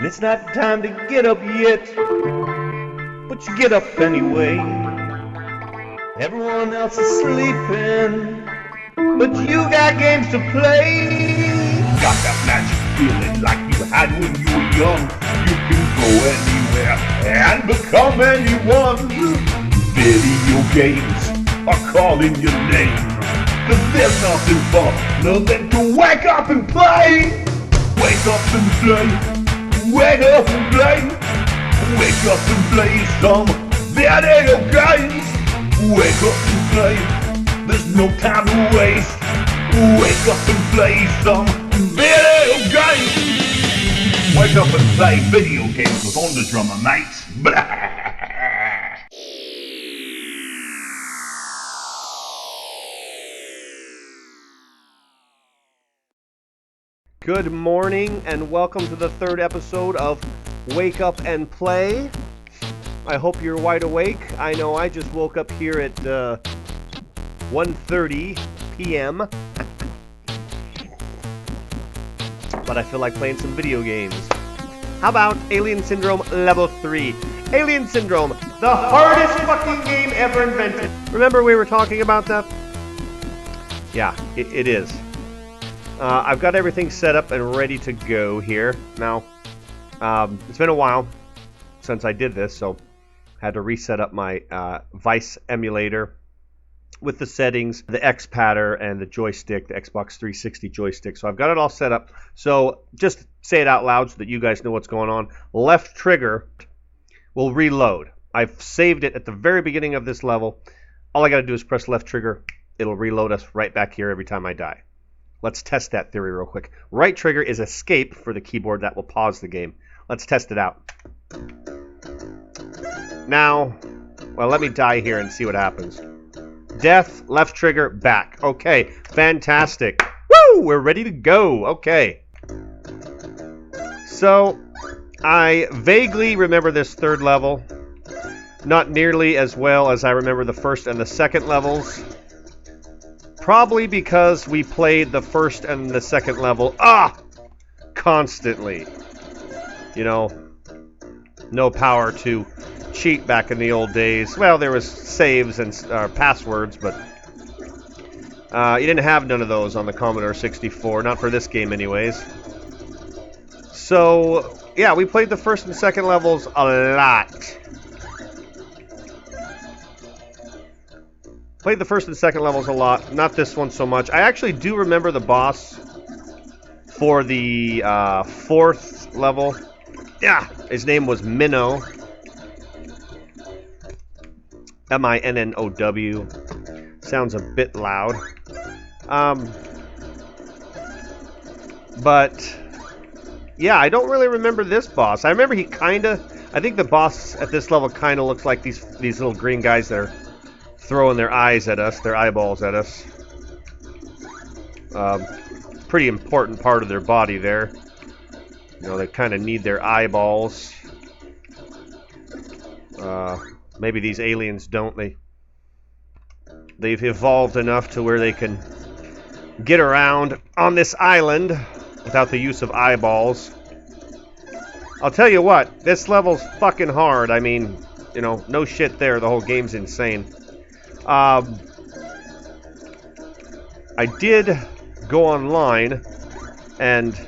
And it's not time to get up yet, but you get up anyway. Everyone else is sleeping, but you got games to play. Got that magic feeling like you had when you were young. You can go anywhere and become anyone. Video games are calling your name, 'cause there's nothing fun than to wake up and play. Wake up and play. Wake up and play. Wake up and play some video games. Wake up and play. There's no time to waste. Wake up and play some video games. Wake up and play video games with Underdrummer, mate. Blah. Good morning and welcome to the third episode of Wake Up and Play. I hope you're wide awake. I know I just woke up here at 1:30 p.m. But I feel like playing some video games. How about Alien Syndrome Level 3? Alien Syndrome, the hardest fucking game ever invented. Remember we were talking about that? Yeah, it is. I've got everything set up and ready to go here. Now, it's been a while since I did this, so I had to reset up my Vice emulator with the settings, the X-Padder, and the joystick, the Xbox 360 joystick. So I've got it all set up. So just say it out loud so that you guys know what's going on. Left trigger will reload. I've saved it at the very beginning of this level. All I got to do is press left trigger. It'll reload us right back here every time I die. Let's test that theory real quick. Right trigger is escape for the keyboard. That will pause the game. Let's test it out. Now, well, let me die here and see what happens. Death, left trigger, back. Okay, fantastic. Woo! We're ready to go. Okay. So, I vaguely remember this third level. Not nearly as well as I remember the first and the second levels. Probably because we played the first and the second level constantly. You know, no power to cheat back in the old days. Well, there was saves and passwords, but you didn't have none of those on the Commodore 64, not for this game anyways. So, yeah, we played the first and second levels a lot. Played the first and second levels a lot, not this one so much. I actually do remember the boss for the fourth level. Yeah, his name was Minnow. M-I-N-N-O-W. Sounds a bit loud. But, yeah, I don't really remember this boss. I remember he I think the boss at this level kind of looks like these little green guys that are throwing their eyes at us, their eyeballs at us. Pretty important part of their body there. You know, they kind of need their eyeballs. Maybe these aliens don't. They've evolved enough to where they can get around on this island without the use of eyeballs. I'll tell you what, this level's fucking hard. I mean, you know, no shit there. The whole game's insane. I did go online and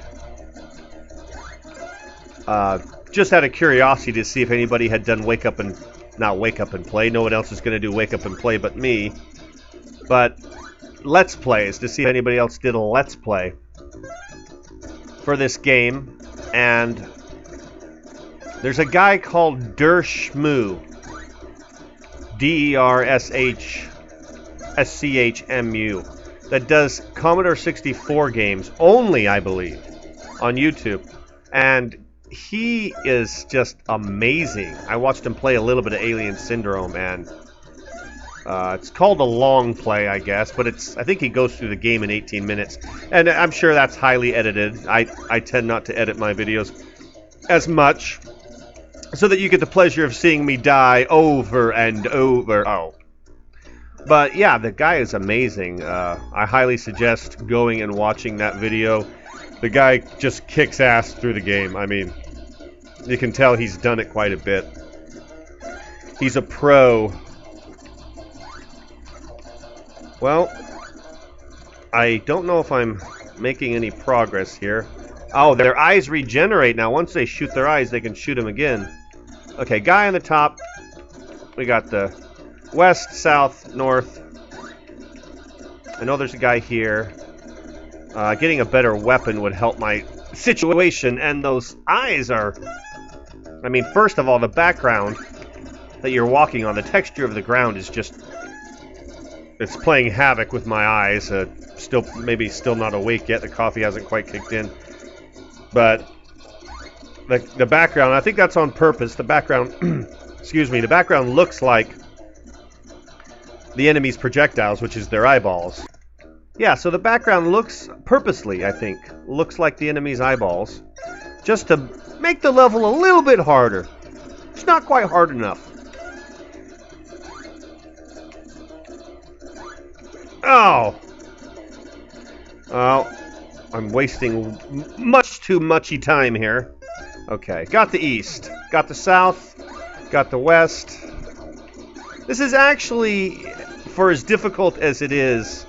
just out of curiosity to see if anybody had done not Wake Up and Play. No one else is going to do Wake Up and Play but me. But Let's Plays to see if anybody else did a Let's Play for this game. And there's a guy called DerSchmu. DerSchmu that does Commodore 64 games only, I believe, on YouTube. And he is just amazing. I watched him play a little bit of Alien Syndrome, and it's called a long play, I guess, but I think he goes through the game in 18 minutes. And I'm sure that's highly edited. I tend not to edit my videos as much, so that you get the pleasure of seeing me die over and over. Oh. But yeah, the guy is amazing. I highly suggest going and watching that video. The guy just kicks ass through the game. I mean, You can tell he's done it quite a bit. He's a pro. Well, I don't know if I'm making any progress here. Oh, their eyes regenerate now. Once they shoot their eyes, they can shoot them again. Okay, guy on the top. We got the west, south, north. I know there's a guy here. Getting a better weapon would help my situation, and those eyes are... I mean, first of all, the background that you're walking on, the texture of the ground is just... It's playing havoc with my eyes. Maybe still not awake yet. The coffee hasn't quite kicked in. But the background, I think that's on purpose. The background, excuse me, the background looks like the enemy's projectiles, which is their eyeballs. Yeah, so the background looks, purposely, I think, looks like the enemy's eyeballs, just to make the level a little bit harder. It's not quite hard enough. Oh! Oh, I'm wasting much too muchy time here. Okay, got the east, got the south, got the west. This is actually, for as difficult as it is,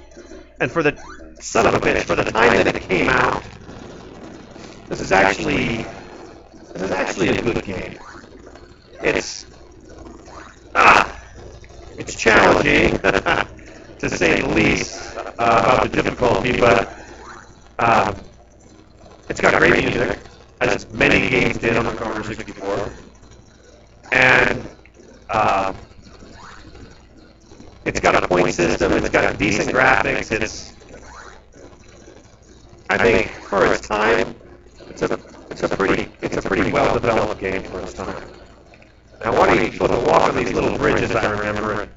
and for the son of a bitch, for the time that it came out, this is actually a good game. It's challenging, to say the least, about the difficulty, but it's got great music, as many games did on the Commodore 64, and it's got a point system, it's got decent graphics, I think, for its time, it's a pretty well developed game for its time. Now, why do you go to walk on these little bridges, I remember?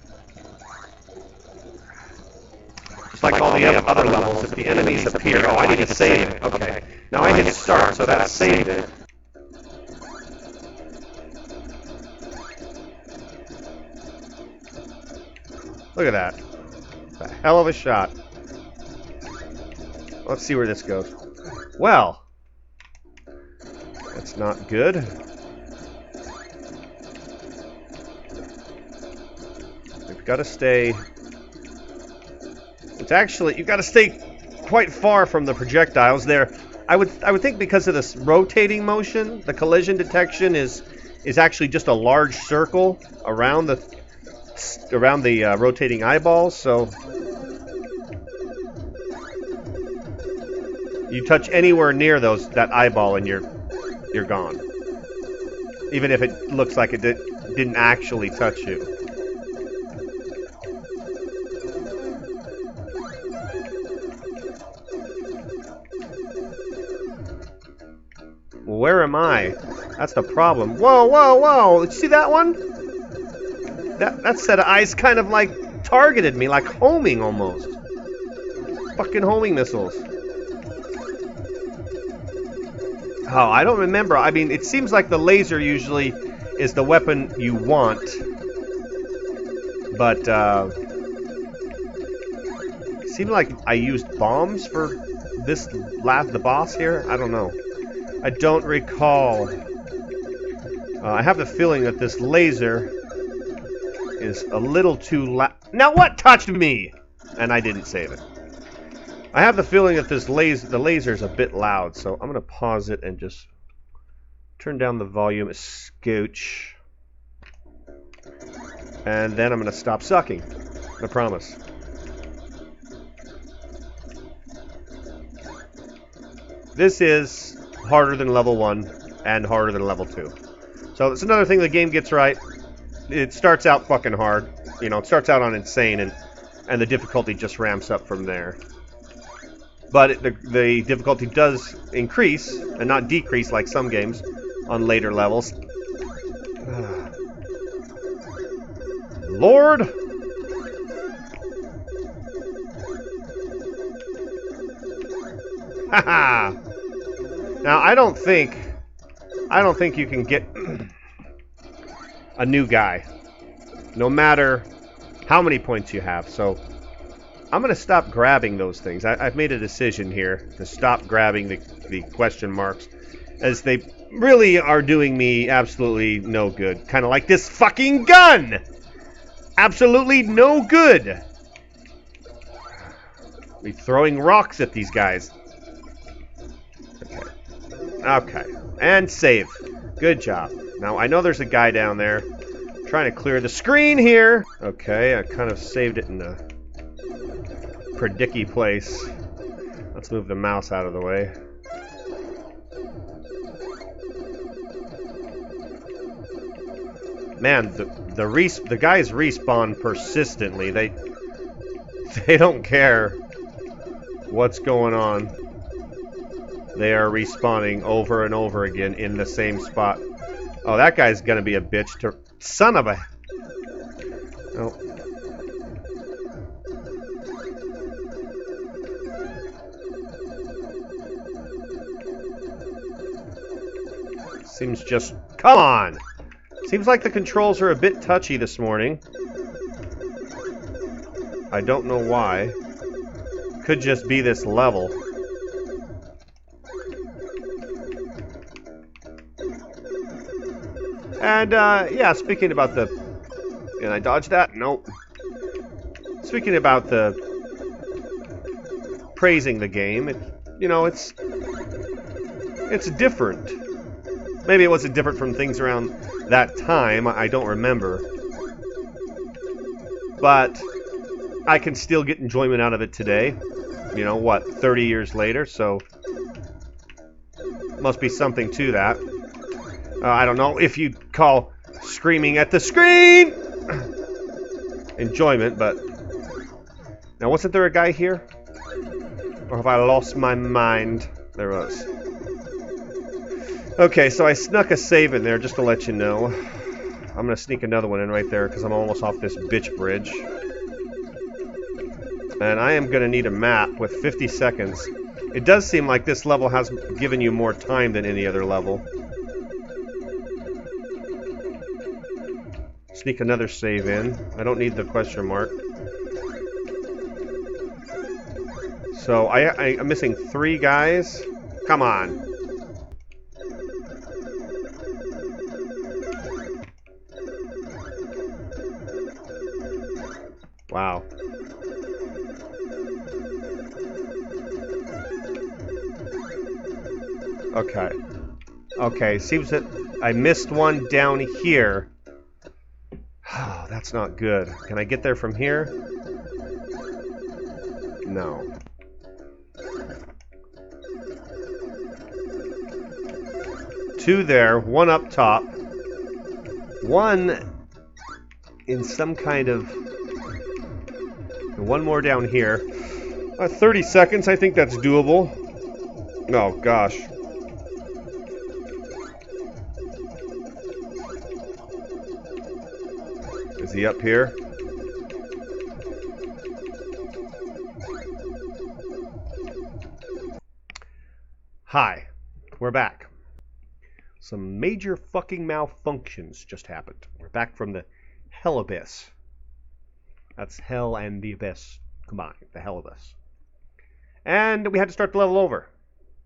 Just like all the other levels, if the enemies appear, oh, I need to save it. Okay. Now I hit start, so that saved it. Look at that. A hell of a shot. Let's see where this goes. Well, that's not good. We've got to stay... It's actually, you've got to stay quite far from the projectiles there. I would think because of this rotating motion, the collision detection is actually just a large circle around the rotating eyeballs. So you touch anywhere near that eyeball and you're gone. Even if it looks like it didn't actually touch you. Where am I? That's the problem. Whoa, whoa, whoa! Did you see that one? That set of eyes kind of like targeted me, like homing almost. Fucking homing missiles. Oh, I don't remember. I mean, it seems like the laser usually is the weapon you want. But, it seemed like I used bombs for the boss here? I don't know. I don't recall. I have the feeling that this laser is a little too loud. Now what touched me? And I didn't save it. I have the feeling that the laser is a bit loud, so I'm going to pause it and just turn down the volume a scooch. And then I'm going to stop sucking. I promise. This is harder than level 1 and harder than level 2. So it's another thing the game gets right. It starts out fucking hard. You know, it starts out on insane, and the difficulty just ramps up from there. But the difficulty does increase, and not decrease like some games on later levels. Lord! Haha! Now, I don't think you can get a new guy, no matter how many points you have. So I'm going to stop grabbing those things. I've made a decision here to stop grabbing the question marks as they really are doing me absolutely no good. Kind of like this fucking gun! Absolutely no good! Be throwing rocks at these guys. Okay. And save. Good job. Now, I know there's a guy down there. Trying to clear the screen here. Okay, I kind of saved it in a predicky place. Let's move the mouse out of the way. Man, the guys respawn persistently. They don't care what's going on. They are respawning over and over again in the same spot. Oh, that guy's gonna be a bitch to... Son of a... Oh. Seems just... Come on! Seems like the controls are a bit touchy this morning. I don't know why. Could just be this level. And, yeah, speaking about the... Can I dodge that? Nope. Speaking about the... Praising the game, it's different. Maybe it wasn't different from things around that time, I don't remember. But I can still get enjoyment out of it today. 30 years later, so... Must be something to that. I don't know if you'd call screaming at the screen enjoyment, but... Now, wasn't there a guy here? Or have I lost my mind? There was. Okay, so I snuck a save in there just to let you know. I'm going to sneak another one in right there because I'm almost off this bitch bridge. And I am going to need a map with 50 seconds. It does seem like this level has given you more time than any other level. Sneak another save in. I don't need the question mark. So I'm missing 3 guys. Come on. Wow. Okay. Okay, seems that I missed one down here. Oh, that's not good. Can I get there from here? No. Two there, one up top. One in some kind of... One more down here. 30 seconds, I think that's doable. Oh, gosh. Is he up here? Hi, we're back. Some major fucking malfunctions just happened. We're back from the Hell Abyss. That's hell and the abyss combined, the Hell Abyss. And we had to start the level over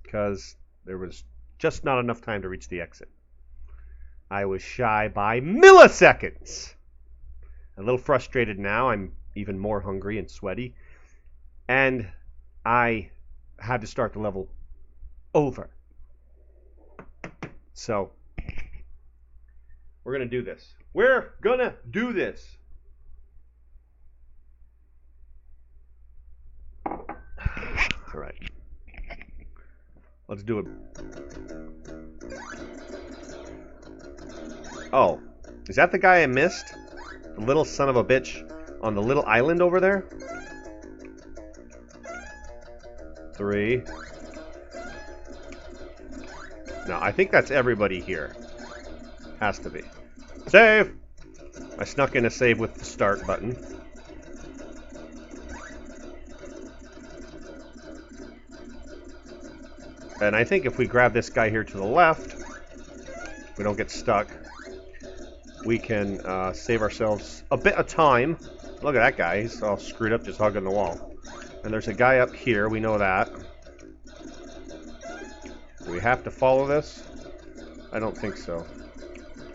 because there was just not enough time to reach the exit. I was shy by milliseconds. A little frustrated now. I'm even more hungry and sweaty. And I had to start the level over. So, we're going to do this. We're going to do this. All right. Let's do it. Oh, is that the guy I missed? The little son of a bitch on the little island over there? 3. No, I think that's everybody here. Has to be. Save! I snuck in a save with the start button. And I think if we grab this guy here to the left, we don't get stuck, we can save ourselves a bit of time. Look at that guy. He's all screwed up just hugging the wall. And there's a guy up here. We know that. Do we have to follow this? I don't think so.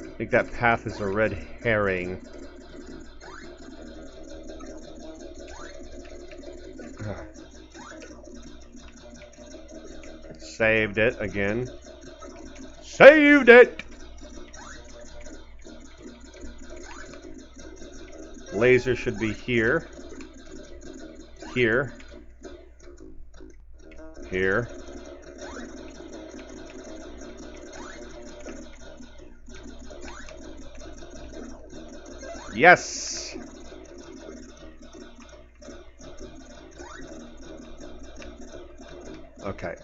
I think that path is a red herring. Saved it again. Saved it! Laser should be here. Here. Here. Yes! Okay.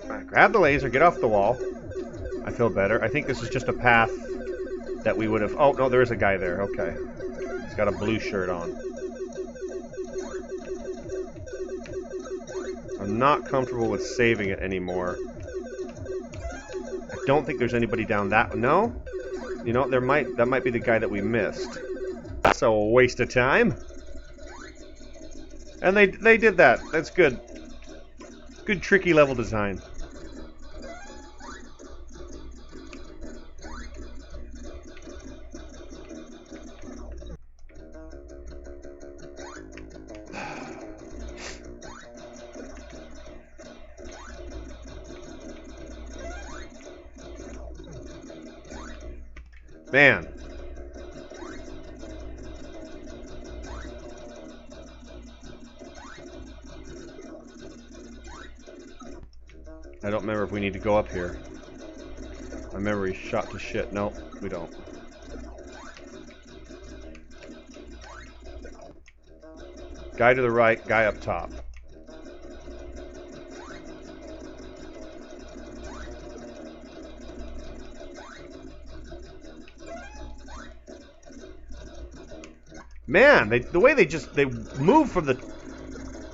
Alright, grab the laser, get off the wall. I feel better. I think this is just a path that we would have... Oh, no, there is a guy there. Okay. He's got a blue shirt on. I'm not comfortable with saving it anymore. I don't think there's anybody down that... No? You know, that might be the guy that we missed. That's a waste of time. And they did that. That's good. Good tricky level design. Man. I don't remember if we need to go up here. My memory's shot to shit. No, we don't. Guy to the right, guy up top. Man, the way they move from the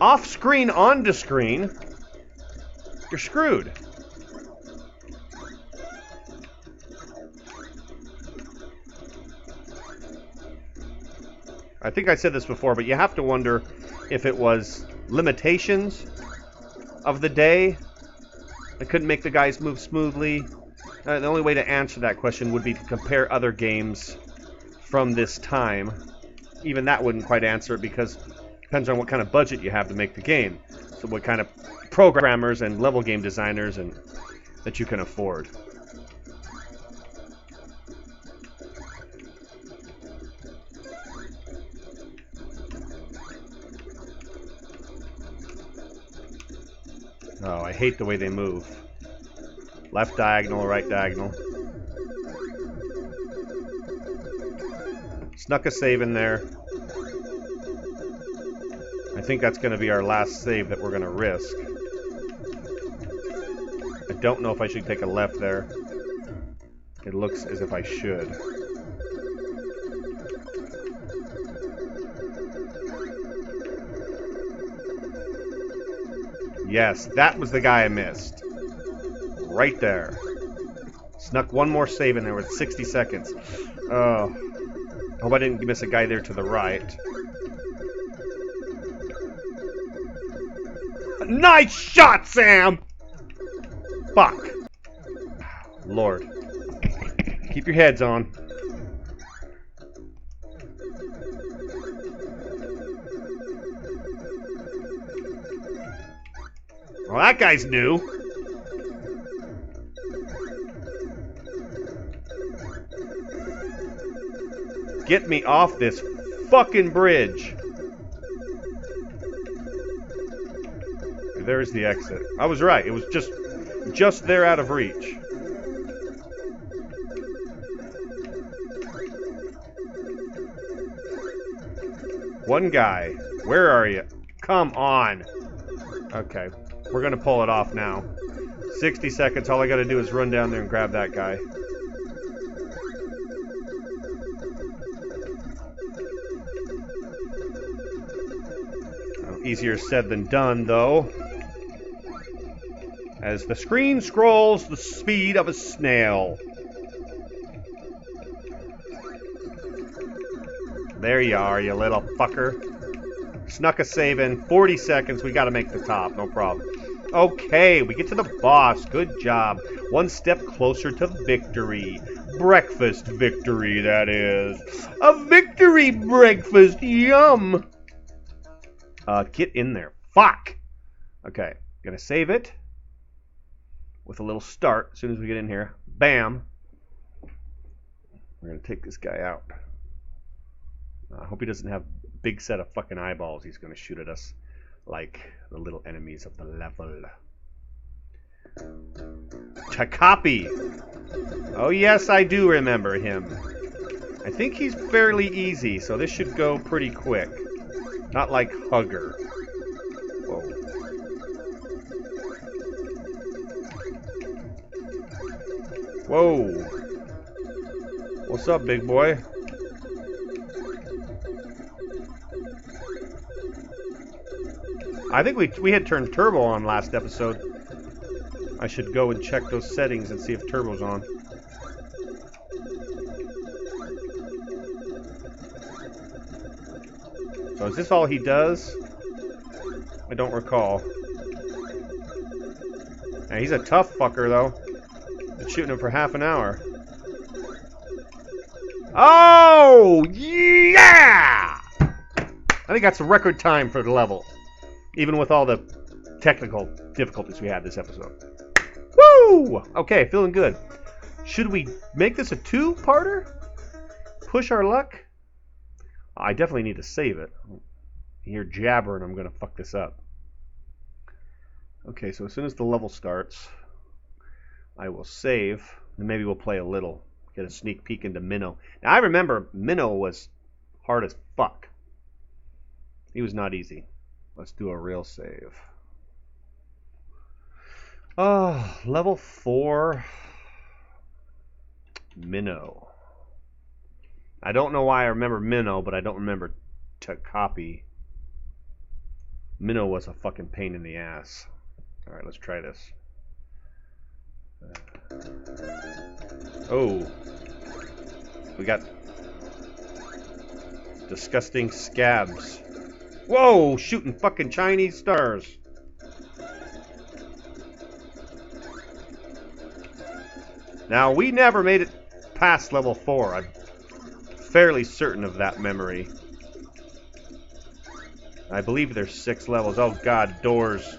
off screen onto screen, you're screwed. I think I said this before, but you have to wonder if it was limitations of the day that couldn't make the guys move smoothly. The only way to answer that question would be to compare other games from this time. Even that wouldn't quite answer it because it depends on what kind of budget you have to make the game. So what kind of programmers and level game designers and that you can afford. Oh, I hate the way they move. Left diagonal, right diagonal. Snuck a save in there. I think that's going to be our last save that we're going to risk. I don't know if I should take a left there. It looks as if I should. Yes, that was the guy I missed. Right there. Snuck one more save in there with 60 seconds. Oh. Hope I didn't miss a guy there to the right. Nice shot, Sam! Fuck. Lord. Keep your heads on. Well, that guy's new. Get me off this fucking bridge. There's the exit. I was right. It was just there out of reach. One guy. Where are you? Come on. Okay. We're going to pull it off now. 60 seconds. All I got to do is run down there and grab that guy. Easier said than done, though. As the screen scrolls the speed of a snail. There you are, you little fucker. Snuck a save in. 40 seconds. We got to make the top. No problem. Okay, we get to the boss. Good job. One step closer to victory. Breakfast victory, that is. A victory breakfast, yum! Get in there. Fuck! Okay, gonna save it. With a little start as soon as we get in here. Bam! We're gonna take this guy out. I hope he doesn't have a big set of fucking eyeballs he's gonna shoot at us like the little enemies of the level. Takapi! Oh yes, I do remember him. I think he's fairly easy, so this should go pretty quick. Not like Hugger. Whoa. Whoa. What's up, big boy? I think we had turned turbo on last episode. I should go and check those settings and see if turbo's on. So is this all he does? I don't recall. Yeah, he's a tough fucker, though. Been shooting him for half an hour. Oh, yeah! I think that's a record time for the level. Even with all the technical difficulties we had this episode. Woo! Okay, feeling good. Should we make this a two-parter? Push our luck? I definitely need to save it. You hear jabbering, I'm going to fuck this up. Okay, so as soon as the level starts, I will save, and maybe we'll play a little. Get a sneak peek into Minnow. Now, I remember Minnow was hard as fuck. He was not easy. Let's do a real save. Oh, level 4. Minnow. I don't know why I remember Minnow, but I don't remember Takapi. Minnow was a fucking pain in the ass. Alright, let's try this. Oh. We got disgusting scabs. Whoa! Shooting fucking Chinese stars. Now, we never made it past level 4. I'm fairly certain of that memory. I believe there's 6 levels. Oh god, doors.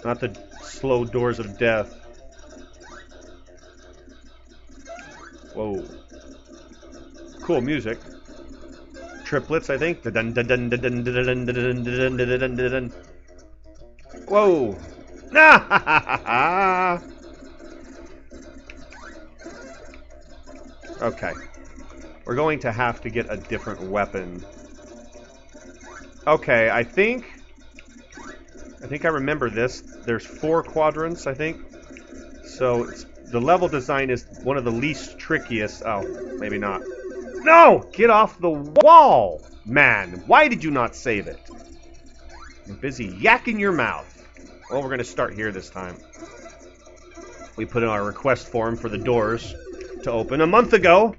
Not the slow doors of death. Whoa. Cool music. Triplets, I think. Whoa. Okay. We're going to have to get a different weapon. Okay, I think I remember this. There's 4 quadrants, I think. So the level design is one of the least trickiest. Oh, maybe not. No! Get off the wall! Man, why did you not save it? You're busy yakking your mouth. Well, we're going to start here this time. We put in our request form for the doors to open a month ago.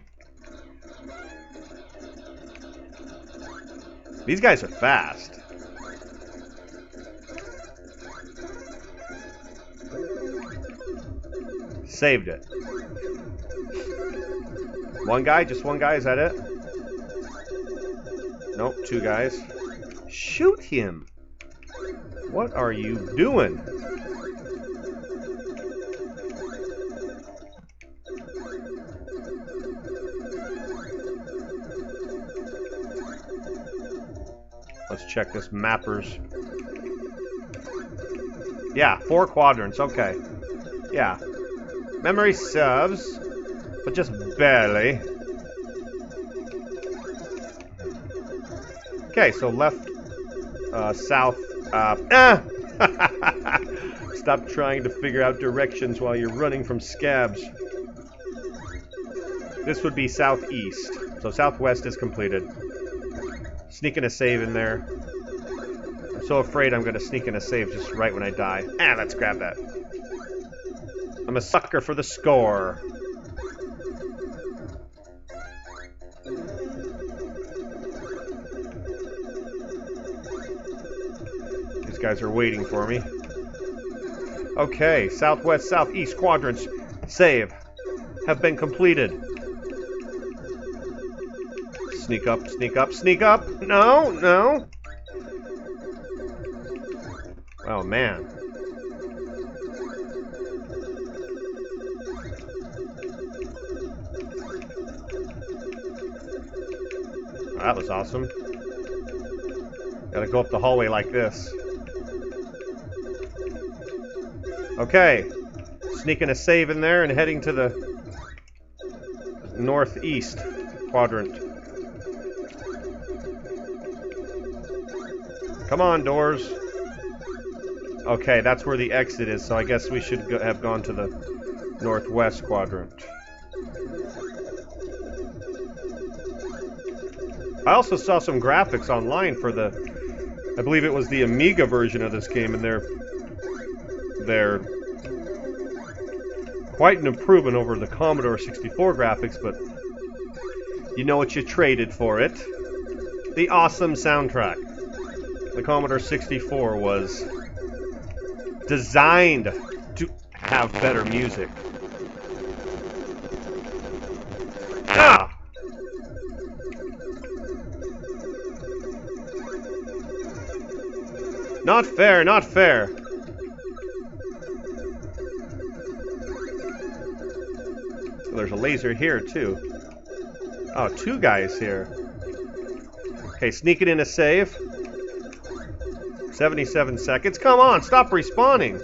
These guys are fast. Saved it. One guy? Just one guy? Is that it? Nope, 2 guys. Shoot him! What are you doing? Let's check this mappers. Yeah, 4 quadrants, okay. Yeah. Memory serves, but just barely. Okay, so left, south, Stop trying to figure out directions while you're running from scabs. This would be southeast, so southwest is completed. Sneaking a save in there. I'm so afraid I'm going to sneak in a save just right when I die. Let's grab that. I'm a sucker for the score. These guys are waiting for me. Okay, southwest, southeast quadrants. Save. Have been completed. Sneak up, sneak up, sneak up! No, no! Oh, man. That was awesome. Gotta go up the hallway like this. Okay. Sneaking a save in there and heading to the northeast quadrant. Come on, doors. Okay, that's where the exit is, so I guess we should have gone to the northwest quadrant. I also saw some graphics online for the, I believe it was the Amiga version of this game, and they're quite an improvement over the Commodore 64 graphics, but you know what you traded for it. The awesome soundtrack. The Commodore 64 was designed to have better music. Ah! Not fair, not fair. Oh, there's a laser here, too. Oh, two guys here. Okay, sneaking in a save. 77 seconds. Come on, stop respawning.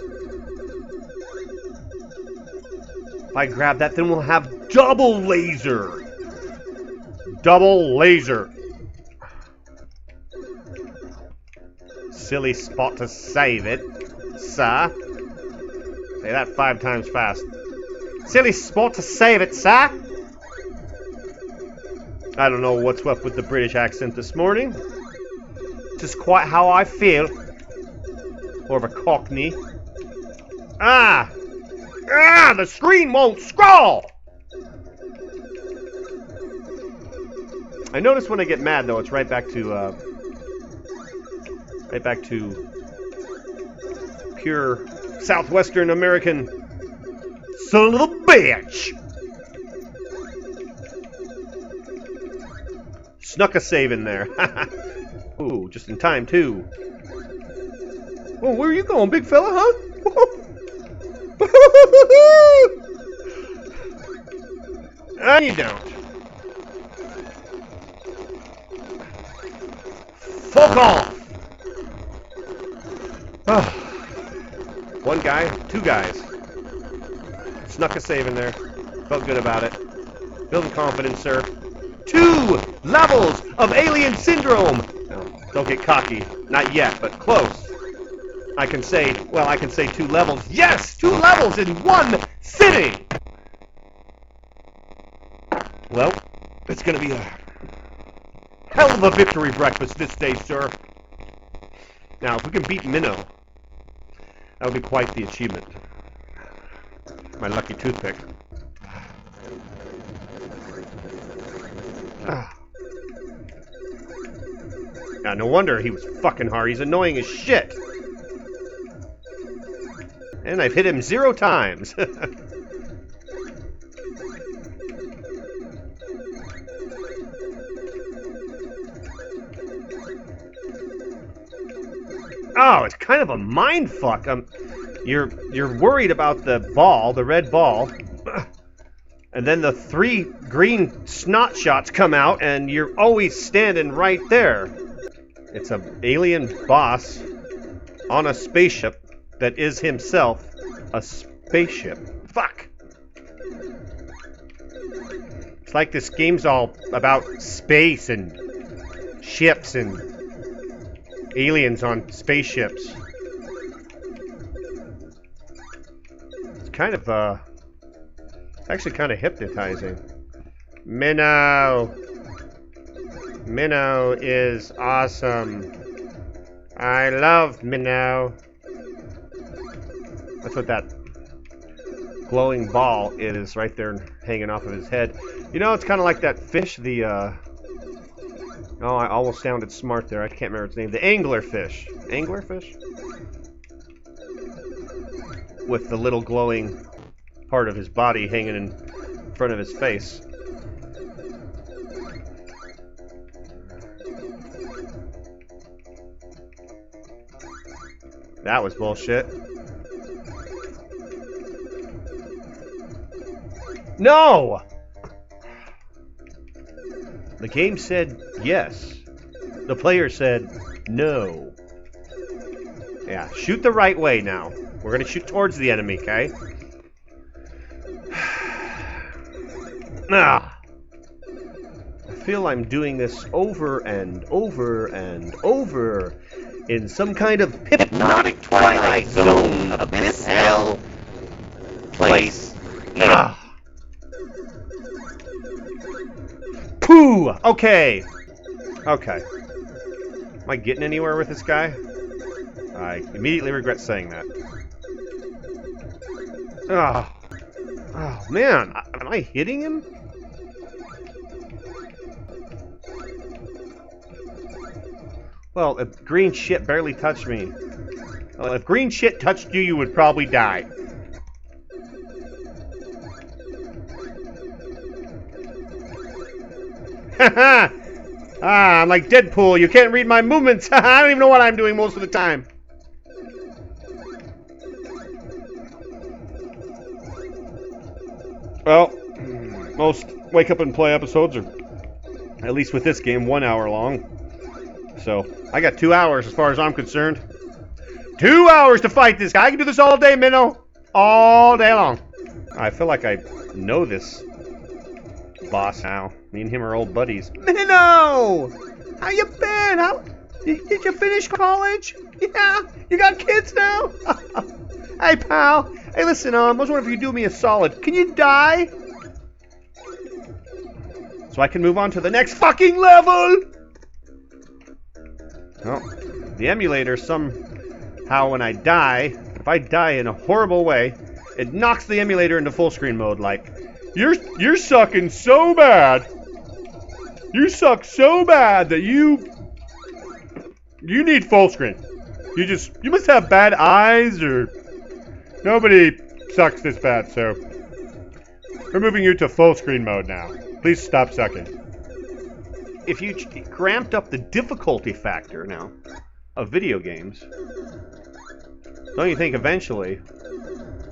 If I grab that, then we'll have double laser. Double laser. Silly spot to save it, sir. Say that 5 times fast. Silly spot to save it, sir. I don't know what's up with the British accent this morning. Just quite how I feel. More of a cockney. Ah! Ah! The screen won't scroll! I notice when I get mad, though, it's right back to pure Southwestern American son of a bitch. Snuck a save in there. Ooh, just in time, too. Oh, where are you going, big fella, huh? And you don't. Fuck off! Oh. One guy, two guys. Snuck a save in there. Felt good about it. Building confidence, sir. 2 levels of Alien Syndrome! No, don't get cocky. Not yet, but close. I can say 2 levels. Yes! 2 levels in one sitting! Well, it's gonna be a hell of a victory breakfast this day, sir. Now, if we can beat Minnow, that would be quite the achievement. My lucky toothpick. Yeah, no wonder he was fucking hard. He's annoying as shit. And I've hit him 0 times. Oh, it's kind of a mind fuck. You're worried about the ball, the red ball, and then the 3 green snot shots come out, and you're always standing right there. It's an alien boss on a spaceship that is himself a spaceship. Fuck. It's like this game's all about space and ships and aliens on spaceships. It's kind of, actually kind of hypnotizing. Minnow! Minnow is awesome. I love Minnow. That's what that glowing ball is right there hanging off of his head. You know, it's kind of like that fish, the, oh, I almost sounded smart there. I can't remember its name. The anglerfish. Anglerfish? with the little glowing part of his body hanging in front of his face. That was bullshit. No! The game said yes. The player said no. Yeah, shoot the right way now. We're gonna shoot towards the enemy, okay? Ah. I feel I'm doing this over and over and over in some kind of hypnotic Twilight Zone, Abyss Hell place. Ah. Pooh! Okay. Okay. Am I getting anywhere with this guy? I immediately regret saying that. Oh, oh man. Am I hitting him? Well, if green shit barely touched me. Well, if green shit touched you, you would probably die. Haha! I'm like Deadpool. You can't read my movements. I don't even know what I'm doing most of the time. Well, most Wake Up and Play episodes are, at least with this game, 1 hour long. So, I got 2 hours as far as I'm concerned. 2 hours to fight this guy. I can do this all day, Minnow. All day long. I feel like I know this boss now. Me and him are old buddies. Minnow! How you been? Did you finish college? Yeah? You got kids now? Hey, pal. Hey, listen, I was wondering if you could do me a solid. Can you die? So I can move on to the next fucking level! Well, the emulator somehow when I die, if I die in a horrible way, it knocks the emulator into full screen mode like, you're sucking so bad. You suck so bad that you need full screen. You must have bad eyes or nobody sucks this bad, so we're moving you to full screen mode now. Please stop sucking. If you cramped up the difficulty factor now of video games, don't you think eventually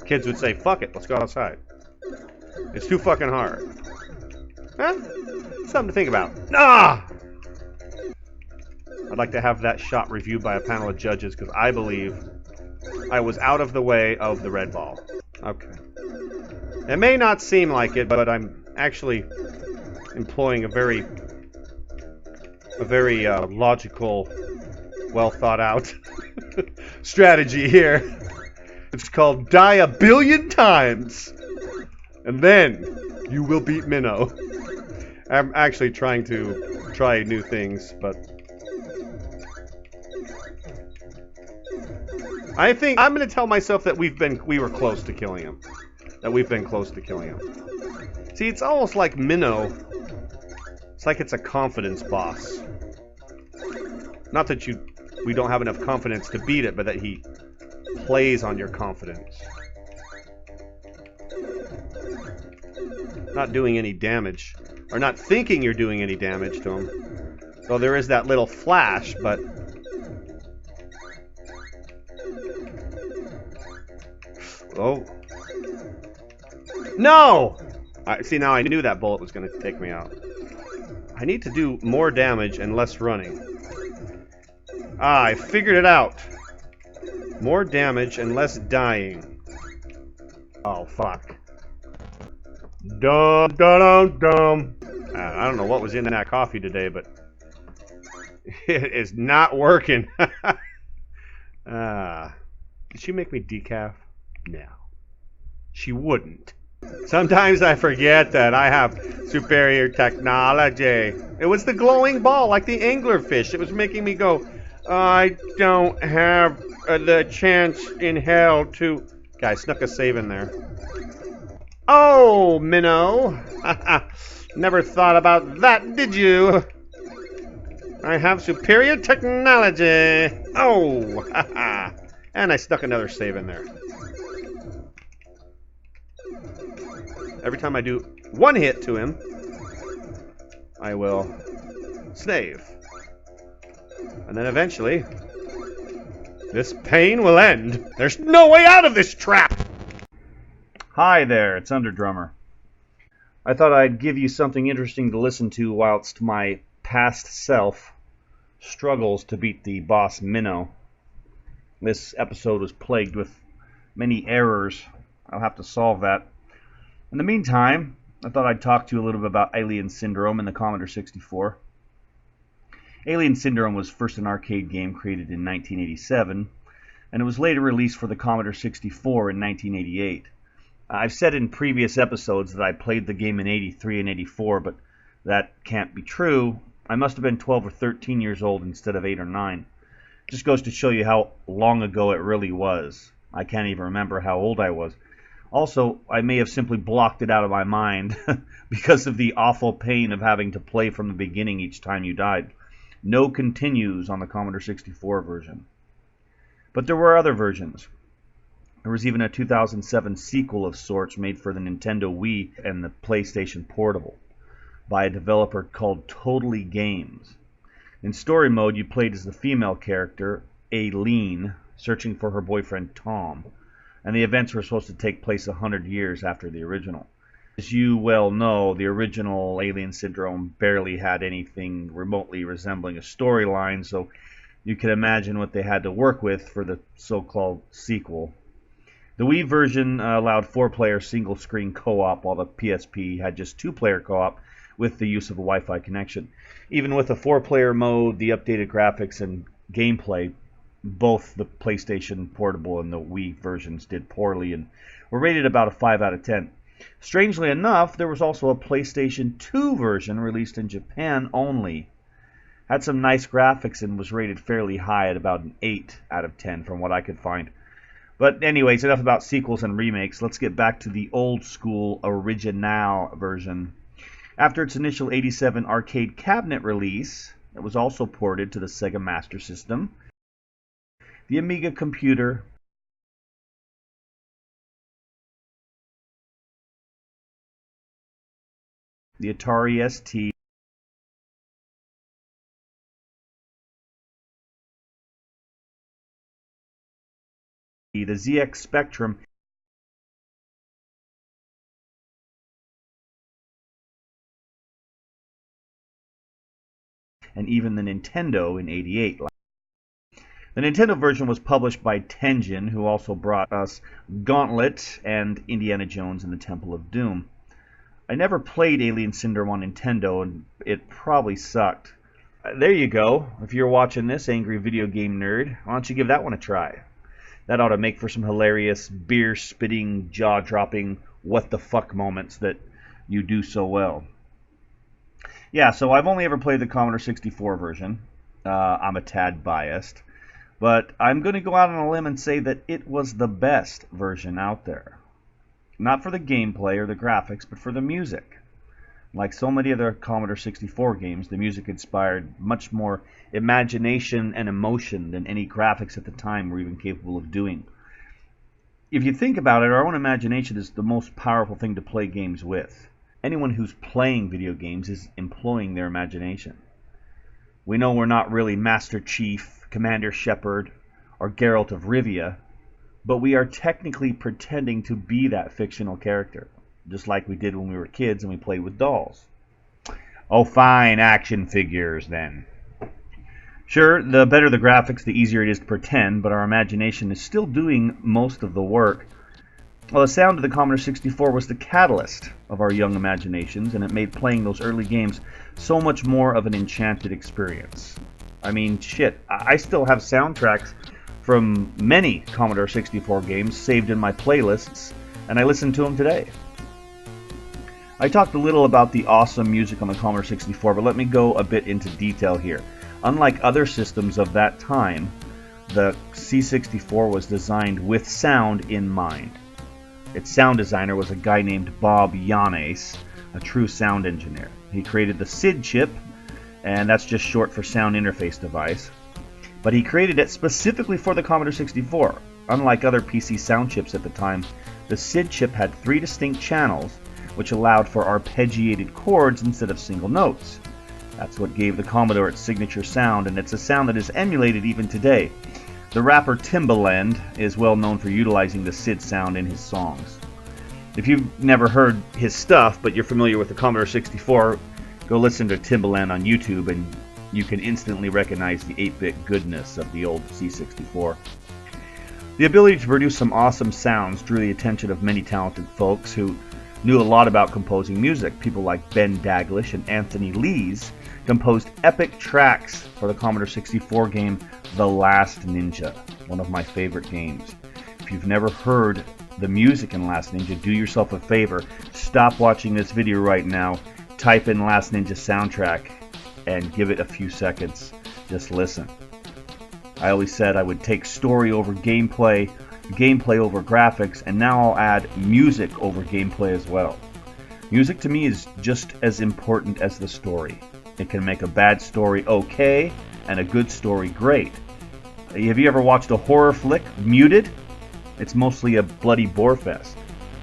kids would say, fuck it, let's go outside. It's too fucking hard. Huh? Something to think about. Ah! I'd like to have that shot reviewed by a panel of judges because I believe I was out of the way of the red ball. Okay. It may not seem like it, but I'm actually employing a very logical, well thought out strategy here. It's called die a billion times, and then you will beat Minnow. I'm actually trying to try new things, but I think I'm going to tell myself that we were close to killing him. That we've been close to killing him. See, it's almost like Minnow. It's like it's a confidence boss. Not that we don't have enough confidence to beat it, but that he plays on your confidence. Not doing any damage. Or not thinking you're doing any damage to him. So there is that little flash, but oh. No! See, now I knew that bullet was going to take me out. I need to do more damage and less running. Ah, I figured it out. More damage and less dying. Oh, fuck. Dum, dum, dum. I don't know what was in that coffee today, but it is not working. Did she make me decaf? No. She wouldn't. Sometimes I forget that I have superior technology. It was the glowing ball, like the anglerfish. It was making me go, I don't have the chance in hell to... Okay, I snuck a save in there. Oh, Minnow. Never thought about that, did you? I have superior technology. Oh, and I stuck another save in there. every time I do one hit to him, I will save. And then eventually, this pain will end. There's no way out of this trap! Hi there, it's Underdrummer. I thought I'd give you something interesting to listen to whilst my past self struggles to beat the boss Minnow. This episode was plagued with many errors. I'll have to solve that. In the meantime, I thought I'd talk to you a little bit about Alien Syndrome in the Commodore 64. Alien Syndrome was first an arcade game created in 1987, and it was later released for the Commodore 64 in 1988. I've said in previous episodes that I played the game in 83 and 84, but that can't be true. I must have been 12 or 13 years old instead of 8 or 9. Just goes to show you how long ago it really was. I can't even remember how old I was. Also, I may have simply blocked it out of my mind because of the awful pain of having to play from the beginning each time you died. No continues on the Commodore 64 version. But there were other versions. There was even a 2007 sequel of sorts made for the Nintendo Wii and the PlayStation Portable by a developer called Totally Games. In story mode, you played as the female character, Aileen, searching for her boyfriend Tom, and the events were supposed to take place 100 years after the original. As you well know, the original Alien Syndrome barely had anything remotely resembling a storyline, so you can imagine what they had to work with for the so-called sequel. The Wii version allowed 4-player single-screen co-op, while the PSP had just 2-player co-op with the use of a Wi-Fi connection. Even with the 4-player mode, the updated graphics and gameplay, both the PlayStation Portable and the Wii versions did poorly and were rated about a 5 out of 10. Strangely enough, there was also a PlayStation 2 version released in Japan only. Had some nice graphics and was rated fairly high at about an 8 out of 10 from what I could find. But anyways, enough about sequels and remakes. Let's get back to the old school original version. After its initial 87 arcade cabinet release, it was also ported to the Sega Master System, the Amiga computer, the Atari ST, the ZX Spectrum, and even the Nintendo in '88. The Nintendo version was published by Tengen, who also brought us Gauntlet and Indiana Jones and the Temple of Doom. I never played Alien Syndrome on Nintendo, and it probably sucked. There you go. If you're watching this, angry video game nerd, why don't you give that one a try? That ought to make for some hilarious, beer-spitting, jaw-dropping, what-the-fuck moments that you do so well. Yeah, so I've only ever played the Commodore 64 version. I'm a tad biased. But I'm going to go out on a limb and say that it was the best version out there. Not for the gameplay or the graphics, but for the music. Like so many other Commodore 64 games, the music inspired much more imagination and emotion than any graphics at the time were even capable of doing. If you think about it, our own imagination is the most powerful thing to play games with. Anyone who's playing video games is employing their imagination. We know we're not really Master Chief, Commander Shepard, or Geralt of Rivia, but we are technically pretending to be that fictional character, just like we did when we were kids and we played with dolls. Oh, fine, action figures, then. Sure, the better the graphics, the easier it is to pretend, but our imagination is still doing most of the work. Well, the sound of the Commodore 64 was the catalyst of our young imaginations, and it made playing those early games so much more of an enchanted experience. I mean, shit, I still have soundtracks from many Commodore 64 games saved in my playlists, and I listen to them today. I talked a little about the awesome music on the Commodore 64, but let me go a bit into detail here. Unlike other systems of that time, the C64 was designed with sound in mind. Its sound designer was a guy named Bob Yanes, a true sound engineer. He created the SID chip, and that's just short for Sound Interface Device. But he created it specifically for the Commodore 64. Unlike other PC sound chips at the time, the SID chip had 3 distinct channels, which allowed for arpeggiated chords instead of single notes. That's what gave the Commodore its signature sound, and it's a sound that is emulated even today. The rapper Timbaland is well known for utilizing the SID sound in his songs. If you've never heard his stuff, but you're familiar with the Commodore 64, go listen to Timbaland on YouTube and you can instantly recognize the 8-bit goodness of the old C64. The ability to produce some awesome sounds drew the attention of many talented folks who knew a lot about composing music. People like Ben Daglish and Anthony Lees composed epic tracks for the Commodore 64 game The Last Ninja, one of my favorite games. If you've never heard the music in Last Ninja, do yourself a favor, stop watching this video right now, type in Last Ninja soundtrack, and give it a few seconds. Just listen. I always said I would take story over gameplay, gameplay over graphics, and now I'll add music over gameplay as well. Music to me is just as important as the story. It can make a bad story okay and a good story great. Have you ever watched a horror flick, Muted? It's mostly a bloody gore fest.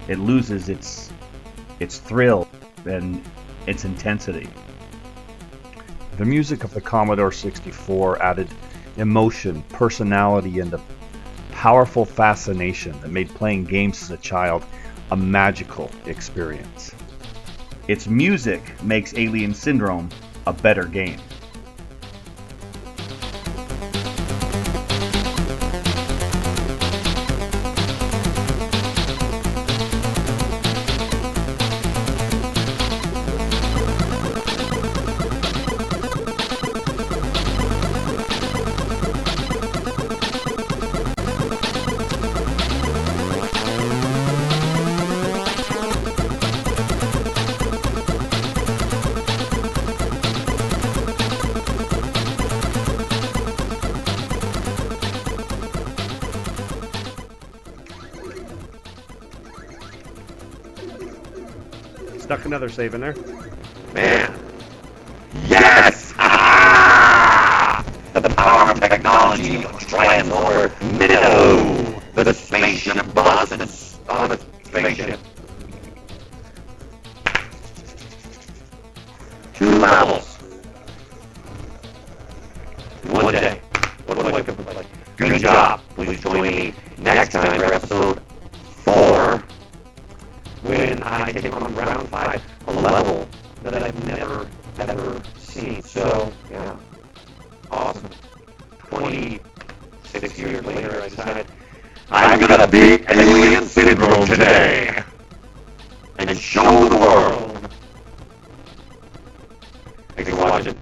It loses its thrill and its intensity. The music of the Commodore 64 added emotion, personality, and a powerful fascination that made playing games as a child a magical experience. Its music makes Alien Syndrome a better game. Stuck another save in there. Man. Yes! Ah! The power of technology triumphs over Minnow, the spaceship boss on a spaceship. 2 levels. 1 day. Good job. Please join me next time for episode 4. When I take on round 5, a level that I've never, ever seen. So, yeah, awesome. 26 years later, I decided I'm gonna beat Alien Syndrome today and show the world. Thanks for watching.